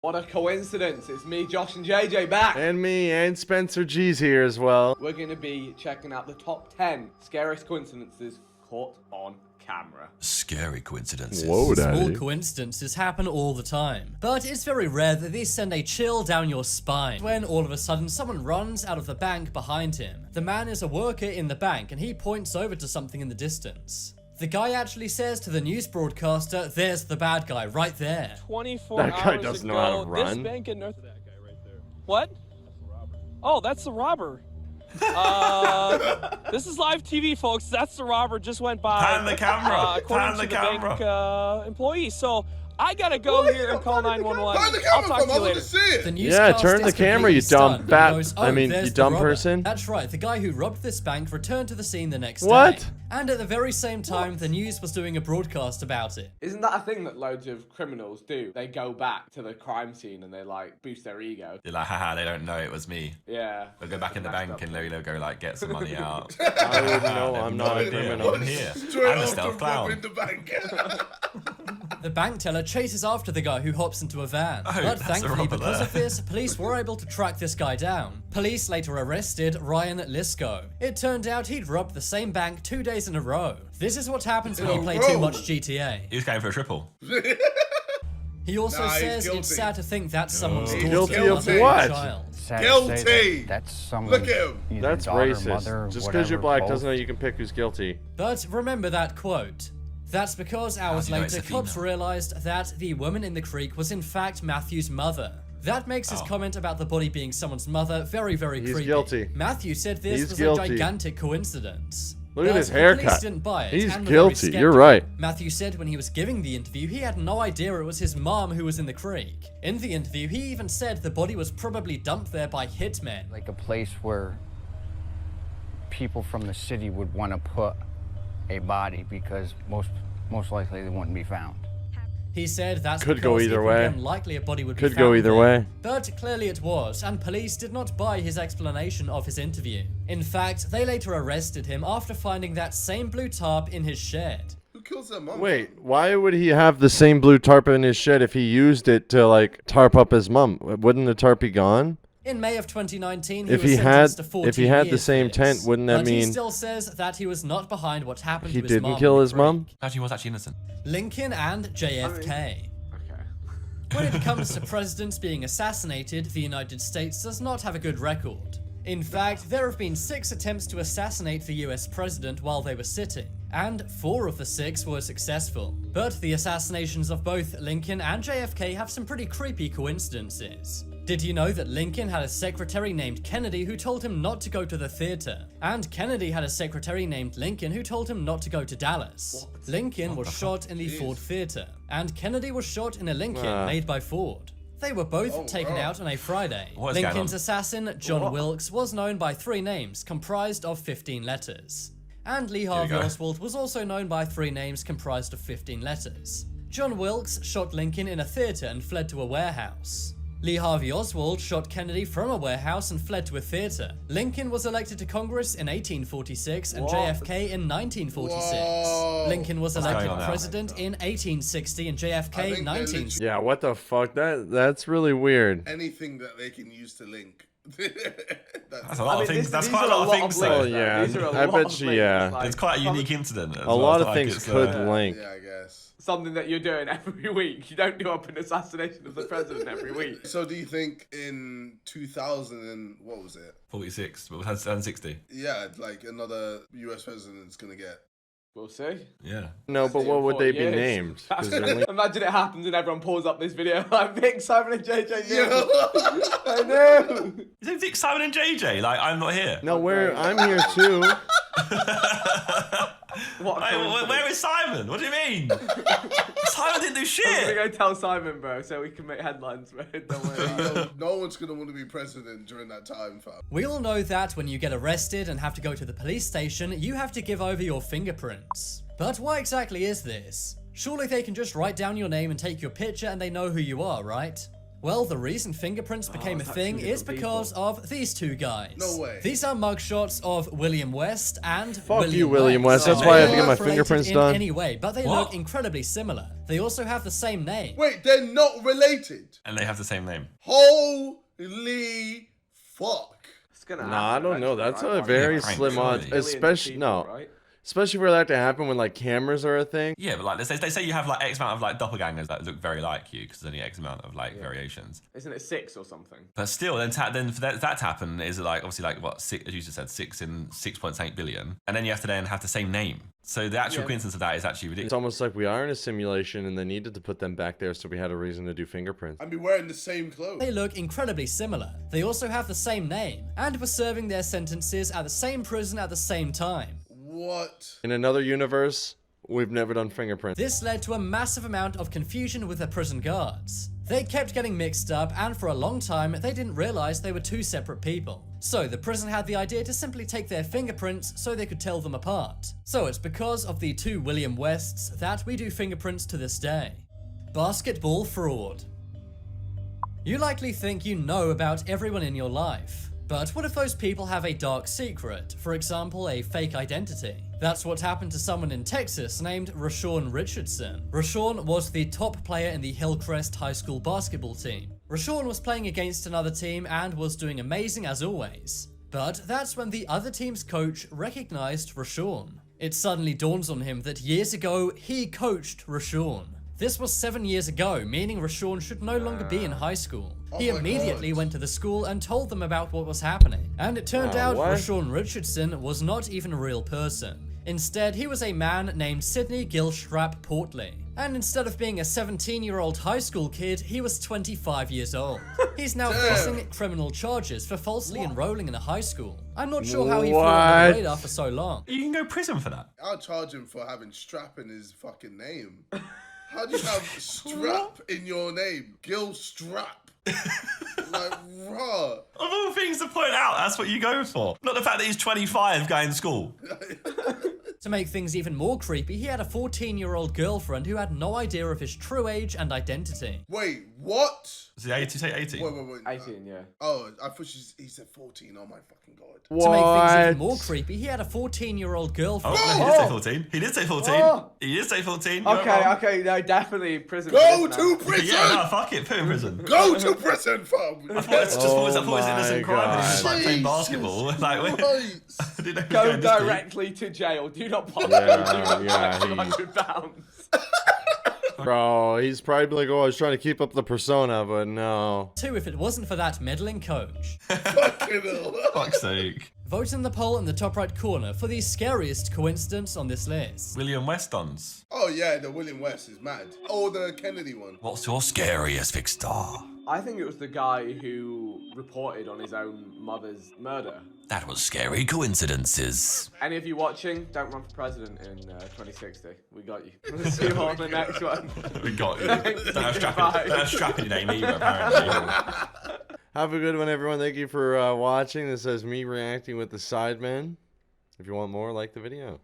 What a coincidence. It's me, Josh, and JJ back. And me, and Spencer G's here as well. We're going to be checking out the top 10 scariest coincidences caught on camera. Scary coincidences. Whoa, Daddy. Small coincidences happen all the time, but it's very rare that these send a chill down your spine when all of a sudden someone runs out of the bank behind him. The man is a worker in the bank and he points over to something in the distance. The guy actually says to the news broadcaster, "There's the bad guy right there." 24 That guy hours doesn't ago, know how to run. This bank in North. That guy right there. What? Oh, that's the robber. This is live TV, folks. That's the robber. Just went by. Pan the camera. According Pan the to camera. Bank employee. So I gotta go here and call 911. Find the I'll camera talk from. to I you want later. to see it. The Yeah, newscast turn the is camera, you completely dumb stunned fat- and goes, I mean, there's you the dumb robber." person. That's right, the guy who robbed this bank returned to the scene the next What? day. And at the very same time, the news was doing a broadcast about it. Isn't that a thing that loads of criminals do? They go back to the crime scene and they like boost their ego. You're like, haha, they don't know it was me. Yeah. They'll go back in the bank and they'll go like get some money out. I wouldn't know, They have I'm no not a idea. criminal. I'm here. Straight I'm a after stealth robbing clown. the bank. The bank teller chases after the guy who hops into a van. Oh, But that's the thankfully, robber because there. of this, police were able to track this guy down. Police later arrested Ryan Lisco. It turned out he'd robbed the same bank 2 days in a row. This is what happens when you play too much GTA. He was going for a triple. He also Nah, he's says guilty. it's sad to think that's someone's daughter, Guilty not of their what? child. Sad to say Guilty! that that's someone's Look at him. either That's daughter, racist. mother, Just because you're whatever, black both. doesn't mean you can pick who's guilty. But remember that quote. That's because hours do you know it's later, a cops female? realized that the woman in the creek was in fact Matthew's mother. That makes his comment about the body being someone's mother very, very He's creepy. guilty. Matthew said this He's was guilty. a gigantic coincidence. Look at But his the police haircut. didn't buy it He's and were very guilty. skeptical. You're right. Matthew said when he was giving the interview, he had no idea it was his mom who was in the creek. In the interview, he even said the body was probably dumped there by hitmen. Like a place where people from the city would want to put a body because most likely they wouldn't be found. He said that's Could go because either it would way. be unlikely a body would be Could found go either there. way. But clearly it was, and police did not buy his explanation of his interview. In fact, they later arrested him after finding that same blue tarp in his shed. Who kills their mom? Wait, why would he have the same blue tarp in his shed if he used it to, like, tarp up his mum? Wouldn't the tarp be gone? In May of 2019, If was he sentenced had- to 14 if he had the years same for tent, this. wouldn't that But he mean still says that he was not behind what happened he to his mom didn't in kill the his creek. mum? Actually, he was actually innocent. Lincoln and JFK. Okay. When it comes to presidents being assassinated, the United States does not have a good record. In fact, there have been 6 attempts to assassinate the US president while they were sitting, and 4 of the 6 were successful. But the assassinations of both Lincoln and JFK have some pretty creepy coincidences. Did you know that Lincoln had a secretary named Kennedy who told him not to go to the theater? And Kennedy had a secretary named Lincoln who told him not to go to Dallas. Lincoln was shot in the Ford Theater, and Kennedy was shot in a Lincoln made by Ford. They were both taken out on a Friday. What is going Lincoln's on? assassin, John Wilkes, was known by 3 names comprised of 15 letters. And Lee Harvey go. Oswald was also known by 3 names comprised of 15 letters. John Wilkes shot Lincoln in a theater and fled to a warehouse. Lee Harvey Oswald shot Kennedy from a warehouse and fled to a theater. Lincoln was elected to Congress in 1846 and JFK in 1946. Whoa. Lincoln was going elected on now? president in 1860 and I JFK think they're 1960. Yeah, what the fuck? That's really weird. Anything that they can use to link. That's a lot of things. That's these quite a are lot of things, links, though. Oh, yeah. These are a I lot bet of you, links, yeah. like, It's quite a unique incident. as A well. lot It's of like things it's, could link. Yeah, I guess. Something that you're doing every week. You don't do up an assassination of the president every week. So do you think in 2000 and what was it? 46, but it has 60. Yeah, like another US president's gonna get. We'll see. Yeah. No, but what would they be 40 years. named? 'Cause they're linked. Imagine it happens and everyone pulls up this video like Vic, Simon and JJ. Yeah. I know. Is it Vic, Simon and JJ? Like, I'm not here. No, I'm here too. What a Hey, coincidence. where is Simon? What do you mean? Simon didn't do I'm shit. gonna go tell Simon, bro, so we can make headlines, bro. Don't worry. Yo, no one's gonna want to be president during that time, fam. We all know that when you get arrested and have to go to the police station, you have to give over your fingerprints. But why exactly is this? Surely they can just write down your name and take your picture and they know who you are, right? Well, the reason fingerprints became a it's thing actually is different because people. of these two guys. No way. These are mugshots of William West and Fuck you, William West. That's why I have to get my fingerprints in done. any way, but they What? look incredibly similar. They also have the same name. Wait, they're not related. And they have the same name. Holy fuck. It's gonna Nah, I happen don't know. eventually, That's right? a Like, very prank, slim odds. surely. millions of Especially people, no. right? Especially for that to happen when like cameras are a thing. Yeah, but like they say you have like X amount of like doppelgangers that look very like you because there's only X amount of like variations. Isn't it 6 or something? But still, then for that to happen is like obviously like what six, as you just said, 6 in 6.8 billion, and then you have to then have the same name. So the actual coincidence of that is actually It's ridiculous. almost like we are in a simulation and they needed to put them back there so we had a reason to do fingerprints. I'd be wearing the same clothes. They look incredibly similar. They also have the same name, and were serving their sentences at the same prison at the same time. What? In another universe, we've never done fingerprints. This led to a massive amount of confusion with the prison guards. They kept getting mixed up, and for a long time, they didn't realize they were two separate people. So the prison had the idea to simply take their fingerprints so they could tell them apart. So it's because of the two William Wests that we do fingerprints to this day. Basketball fraud. You likely think you know about everyone in your life. But what if those people have a dark secret? For example, a fake identity. That's what happened to someone in Texas named Rashawn Richardson. Rashawn was the top player in the Hillcrest High School basketball team. Rashawn was playing against another team and was doing amazing as always. But that's when the other team's coach recognized Rashawn. It suddenly dawns on him that years ago, he coached Rashawn. This was 7 years ago, meaning Rashawn should no longer be in high school. He my immediately God. went to the school and told them about what was happening. And it turned out what? Rashawn Richardson was not even a real person. Instead, he was a man named Sidney Gilstrap Portley. And instead of being a 17-year-old high school kid, he was 25 years old. He's now facing criminal charges for falsely enrolling in a high school. I'm not sure how he flew under What? the radar for so long. You can go prison for that. I'll charge him for having strap in his fucking name. How do you have strap in your name? Gil Strap. Like, raw. Of all things to point out, that's what you go for. Not the fact that he's 25 going to school. To make things even more creepy, he had a 14-year-old girlfriend who had no idea of his true age and identity. Wait, what? Is he 80? Say 18. Wait. 18, yeah. Oh, I thought he said 14. Oh my fucking god. To make things even What? more creepy, he had a 14-year-old Oh, girlfriend. no, he did say 14. He did say 14. Oh. He did say 14. You're Okay, wrong. okay, no, definitely prison. Go for this to now. prison! Yeah, no, fuck it. Put him in prison. Go to prison, fam! I thought it's just always Oh innocent my crime. He was just, like playing Jesus basketball. Like, wait, Christ. I didn't know he was Go going this deep. directly to jail. Do not bother. Yeah, £200. Bro, he's probably like, oh, I was trying to keep up the persona, but no. Too, if it wasn't for that meddling coach. Fucking hell. Fuck's sake. Vote in the poll in the top right corner for the scariest coincidence on this list. William Westons. Oh yeah, the William West is mad. Oh, the Kennedy one. What's your scariest big star? I think it was the guy who reported on his own mother's murder. That was scary coincidences. Any of you watching, don't run for president in 2060. We got you. We'll see you on the next one. We got you. Thanks. Don't have Bye. strapping your name either, apparently. Have a good one, everyone. Thank you for watching. This is me reacting with the Sidemen. If you want more, like the video.